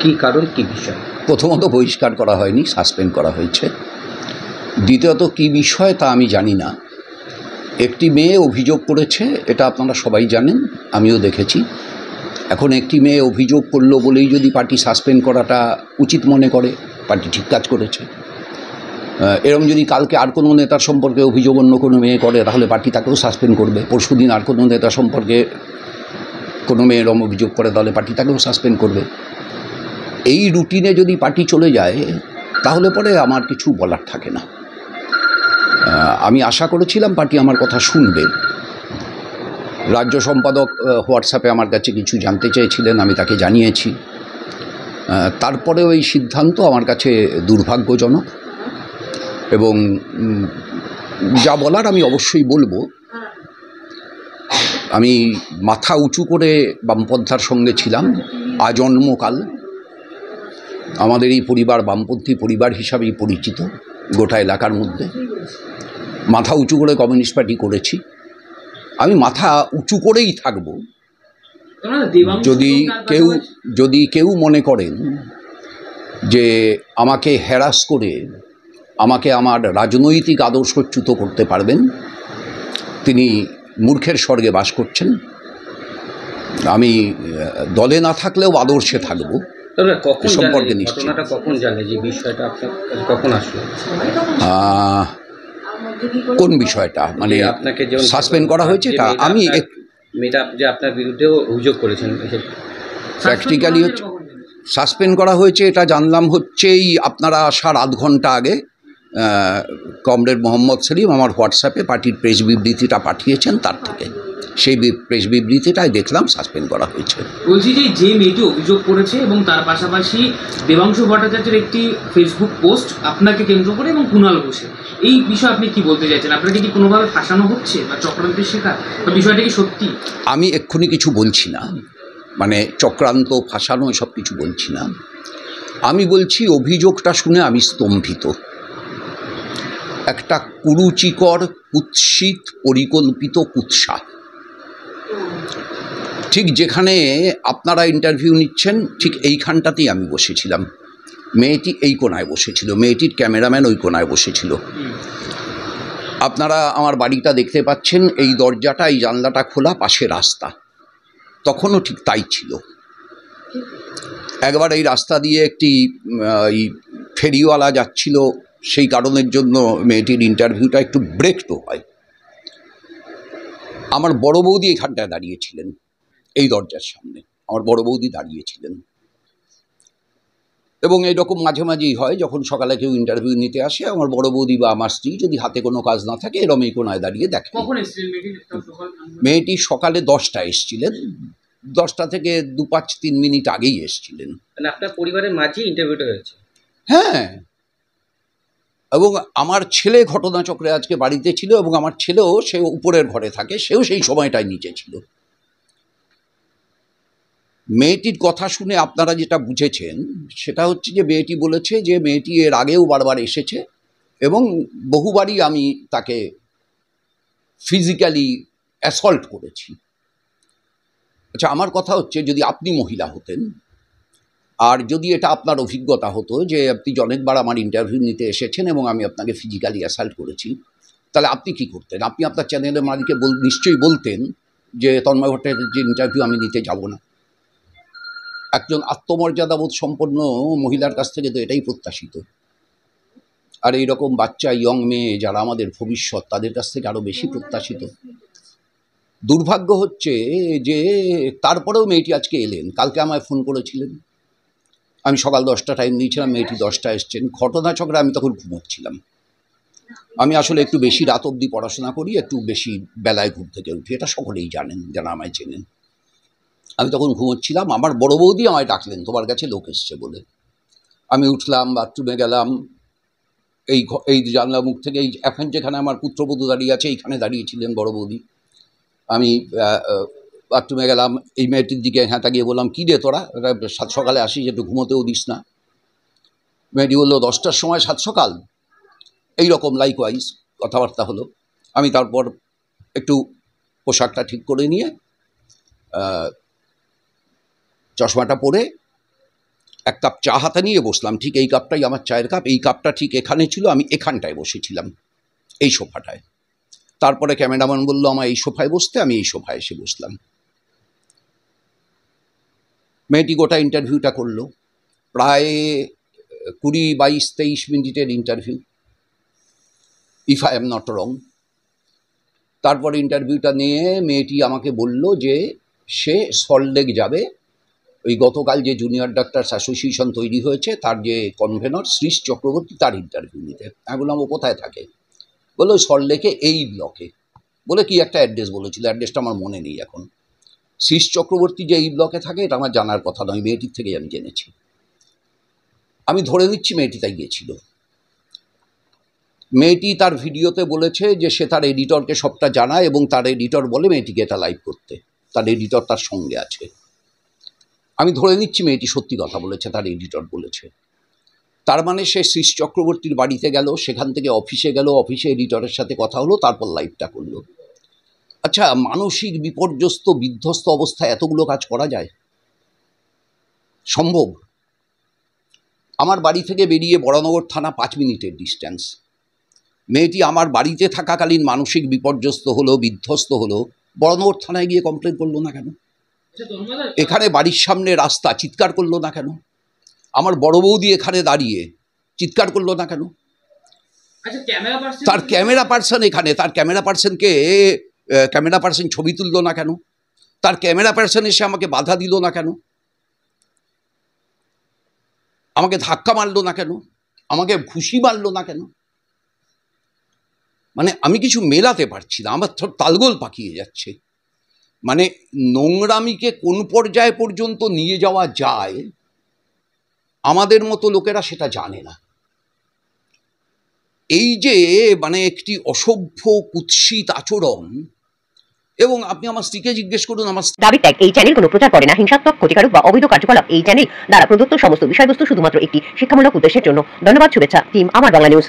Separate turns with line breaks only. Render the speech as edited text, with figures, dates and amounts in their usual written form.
কী কারণ, কী বিষয়?
প্রথমত বহিষ্কার করা হয়নি, সাসপেন্ড করা হয়েছে। দ্বিতীয়ত কী বিষয় তা আমি জানি না। একটি মেয়ে অভিযোগ করেছে, এটা আপনারা সবাই জানেন, আমিও দেখেছি। এখন একটি মেয়ে অভিযোগ করলো বলেই যদি পার্টি সাসপেন্ড করাটা উচিত মনে করে, পার্টি ঠিক কাজ করেছে। এরকম যদি কালকে আর কোনো নেতার সম্পর্কে অভিযোগ অন্য কোনো মেয়ে করে, তাহলে পার্টি তাকেও সাসপেন্ড করবে। পরশুদিন আর কোনো নেতা সম্পর্কে কোনো মেয়ে এরকম অভিযোগ করে, তাহলে পার্টি তাকেও সাসপেন্ড করবে। এই রুটিনে যদি পার্টি চলে যায়, তাহলে পরে আমার কিছু বলার থাকে না। আমি আশা করেছিলাম পার্টি আমার কথা শুনবে। রাজ্য সম্পাদক হোয়াটসঅ্যাপে আমার কাছে কিছু জানতে চেয়েছিলেন, আমি তাকে জানিয়েছি। তারপরেও এই সিদ্ধান্ত আমার কাছে দুর্ভাগ্যজনক, এবং যা বলার আমি অবশ্যই বলবো। আমি মাথা উঁচু করে বামপন্থার সঙ্গে ছিলাম আজন্মকাল। আমাদের এই পরিবার বামপন্থী পরিবার হিসাবেই পরিচিত গোটা এলাকার মধ্যে। মাথা উঁচু করে কমিউনিস্ট পার্টি করেছি। আমি মাথা উঁচু করেই থাকব। যদি কেউ মনে করেন যে আমাকে হ্যারাস করে আমাকে আমার রাজনৈতিক আদর্শচ্যুত করতে পারবেন, তিনি মূর্খের স্বর্গে বাস করছেন। আমি দলে না থাকলেও আদর্শে থাকব। সম্পর্কে নিশ্চিত।
কখন জানে যে বিষয়টা কখন আসলো?
কোন বিষয়টা? মানে
আপনাকে
সাসপেন্ড করা হয়েছে তা আমি
মেয়েটা যে আপনার বিরুদ্ধে অভিযোগ করেছেন,
প্র্যাকটিক্যালি সাসপেন্ড করা হয়েছে এটা জানলাম হচ্ছেই আপনারা আসার আধ ঘন্টা আগে। কমরেড মোহাম্মদ সেলিম আমার হোয়াটসঅ্যাপে পার্টির প্রেস বিবৃতিটা পাঠিয়েছেন, তার থেকে সেই প্রেস বিবৃতিটাই দেখলাম সাসপেন্ড করা হয়েছে।
বলছি যে মেয়েটি অভিযোগ করেছে এবং তার পাশাপাশি দেবাংশু ভট্টাচার্যের একটি ফেসবুক পোস্ট আপনাকে কেন্দ্র করে এবং কুণাল ঘোষে, এই বিষয়ে আপনি কি বলতে চাইছেন? আপনাকে কি কোনোভাবে ফাঁসানো হচ্ছে বা চক্রান্তের শিকার, বা বিষয়টা কি সত্যি?
আমি এক্ষুনি কিছু বলছি না, মানে চক্রান্ত ফাঁসানো সব কিছু বলছি না। আমি বলছি অভিযোগটা শুনে আমি স্তম্ভিত। একটা কুরুচিকর, কুৎসিত, পরিকল্পিত কুৎসা। ঠিক যেখানে আপনারা ইন্টারভিউ নিচ্ছেন ঠিক এইখানটাতেই আমি বসেছিলাম। মেয়েটি এই কোনায় বসেছিল, মেয়েটির ক্যামেরাম্যান ওই কোনায় বসেছিল। আপনারা আমার বাড়িটা দেখতে পাচ্ছেন, এই দরজাটা, এই জানলাটা খোলা, পাশে রাস্তা। তখনও ঠিক তাই ছিল। একবার এই রাস্তা দিয়ে একটি ফেরিওয়ালা যাচ্ছিল, সেই কারণের জন্য মেয়েটির ইন্টারভিউটা একটু ব্রেক তো হয়। আমার বড় বৌদি এখানটায় দাঁড়িয়েছিলেন, এই দরজার সামনে আমার বড় বৌদি দাঁড়িয়েছিলেন। এবং এইরকম মাঝে মাঝেই হয়, যখন সকালে কেউ ইন্টারভিউ নিতে আসে, আমার বড় বৌদি বা আমার স্ত্রী যদি হাতে কোনো কাজ না থাকে, এরম এই কোনায় দাঁড়িয়ে দেখে। মেয়েটি সকালে 10টায় এসেছিলেন, 10টা থেকে 2-5-3 মিনিট আগেই এসেছিলেন।
মানে আপনার পরিবারের মাঝে ইন্টারভিউটা হয়েছে?
হ্যাঁ, এবং আমার ছেলে ঘটনাচক্রে আজকে বাড়িতে ছিল, এবং আমার ছেলেও, সে উপরের ঘরে থাকে, সেও সেই সময়টায় নিচে ছিল। মেয়েটির কথা শুনে আপনারা যেটা বুঝেছেন সেটা হচ্ছে যে মেয়েটি বলেছে যে মেয়েটি এর আগেও বারবার এসেছে এবং বহুবারই আমি তাকে ফিজিক্যালি অ্যাসল্ট করেছি। আচ্ছা, আমার কথা হচ্ছে যদি আপনি মহিলা হতেন আর যদি এটা আপনার অভিজ্ঞতা হতো যে আপনি অনেকবার আমার ইন্টারভিউ নিতে এসেছেন এবং আমি আপনাকে ফিজিক্যালি অ্যাসল্ট করেছি, তাহলে আপনি কি করতেন? আপনি আপনার চ্যানেলের মালিককে নিশ্চয়ই বলতেন যে তন্ময় ভট্টাচার্যের যে ইন্টারভিউ আমি নিতে যাব না। একজন আত্মমর্যাদাবোধ সম্পন্ন মহিলার কাছ থেকে তো এটাই প্রত্যাশিত। আর এইরকম বাচ্চা ইয়ং মেয়ে যারা আমাদের ভবিষ্যৎ, তাদের কাছ থেকে আরও বেশি প্রত্যাশিত। দুর্ভাগ্য হচ্ছে যে তারপরেও মেয়েটি আজকে এলেন। কালকে আমায় ফোন করেছিলেন, আমি সকাল 10টা টাইম দিয়েছিলাম, মেয়েটি 10টায় এসছেন। ঘটনাচক্রে আমি তখন ঘুমোচ্ছিলাম। আমি আসলে একটু বেশি রাত অবধি পড়াশোনা করি, একটু বেশি বেলায় ঘুম থেকে উঠি, এটা সকলেই জানেন যারা আমায় চেনেন। আমি তখন ঘুমোচ্ছিলাম, আমার বড় বৌদি আমায় ডাকলেন তোমার কাছে লোক এসছে বলে। আমি উঠলাম, বাথরুমে গেলাম, এই জানলা মুখ থেকে এই এখন যেখানে আমার পুত্রবধূ দাঁড়িয়ে আছে এইখানে দাঁড়িয়েছিলেন বড় বৌদি। আমি বাথরুমে গেলাম, এই মেয়েটির দিকে হ্যাঁ তাকিয়ে বললাম, কী রে তোরা সাত সকালে আসিস, একটু ঘুমোতেও দিস না? মেয়েটি বললো 10টার সময় সাত সকাল, এইরকম লাইকওয়াইজ কথাবার্তা হলো। আমি তারপর একটু পোশাকটা ঠিক করে নিয়ে চশমাটা পরে এক কাপ চা হাতে নিয়ে বসলাম, ঠিক এই কাপটাই আমার চায়ের কাপ, এই কাপটা ঠিক এখানে ছিল, আমি এখানটায় বসেছিলাম, এই সোফাটায়। তারপরে ক্যামেরাম্যান বললো আমার এই সোফায় বসতে, আমি এই সোফায় এসে বসলাম। মেয়েটি গোটা ইন্টারভিউটা করলো, প্রায় 20, 22, 23 মিনিটের interview, if I am not wrong. তারপরে ইন্টারভিউটা নিয়ে মেয়েটি আমাকে বলল যে সে সল্টলেক যাবে, ওই গতকাল যে জুনিয়র ডাক্তার্স অ্যাসোসিয়েশন তৈরি হয়েছে তার যে কনভেনর শ্রীশ চক্রবর্তী, তার ইন্টারভিউ নিতে। আমি বললাম ও কোথায় থাকে? বললো ওই সল্টলেকে এই ব্লকে, বলে কি একটা অ্যাড্রেস বলেছিল, অ্যাড্রেসটা আমার মনে নেই এখন। শ্রীশ চক্রবর্তী যে এই ব্লকে থাকে এটা আমার জানার কথা নয়, মেয়েটির থেকে আমি জেনেছি। আমি ধরে নিচ্ছি মেয়েটি তাই গিয়েছিল। মেয়েটি তার ভিডিওতে বলেছে যে সে তার এডিটরকে সবটা জানায় এবং তার এডিটর বলে মেয়েটিকে এটা লাইভ করতে, তার এডিটর তার সঙ্গে আছে। আমি ধরে নিচ্ছি মেয়েটি সত্যি কথা বলেছে, তার এডিটর বলেছে। তার মানে সে শ্রীশ চক্রবর্তীর বাড়িতে গেল, সেখান থেকে অফিসে গেল, অফিসে এডিটরের সাথে কথা হলো, তারপর লাইভটা করলো। আচ্ছা, মানসিক বিপর্যস্ত বিধ্বস্ত অবস্থায় এতগুলো কাজ করা যায়? সম্ভব? আমার বাড়ি থেকে বেরিয়ে বরানগর থানা 5 মিনিটের ডিস্ট্যান্স। মেয়েটি আমার বাড়িতে থাকাকালীন মানসিক বিপর্যস্ত হলো, বিধ্বস্ত হলো, বরানগর থানায় গিয়ে কমপ্লেন করলো না কেন? এখানে বাড়ির সামনে রাস্তা, চিৎকার করলো না কেন? আমার বড় বৌদি এখানে দাঁড়িয়ে চিৎকার করলো না কেন? তার ক্যামেরা পার্সন এখানে, তার ক্যামেরা পার্সনকে ক্যামেরা পার্সন ছবি তুললো না কেন? তার ক্যামেরা পার্সন এসে আমাকে বাধা দিল না কেন? আমাকে ধাক্কা মারলো না কেন? আমাকে ঘুষি মারলো না কেন? মানে আমি কিছু মেলাতে পারছি না, আমার তালগোল পাকিয়ে যাচ্ছে। মানে নোংরামিকে কোন পর্যায়ে পর্যন্ত নিয়ে যাওয়া যায় আমাদের মতো লোকেরা সেটা জানে না। এই যে মানে একটি অসভ্য কুৎসিত আচরণ, এবং আপনি আমার স্ত্রীকে জিজ্ঞেস করুন, আমার
দাবি ত্যাগ এই চ্যানেল কোনো প্রচার করে না, হিংসাত্মক, ক্ষতিকারক বা অবৈধ কার্যকলাপ এই চ্যানেল দ্বারা প্রদত্ত সমস্ত বিষয়বস্তু শুধুমাত্র একটি শিক্ষামূলক উদ্দেশ্যের জন্য। ধন্যবাদ, শুভেচ্ছা, টিম আমার বাংলা নিউজ।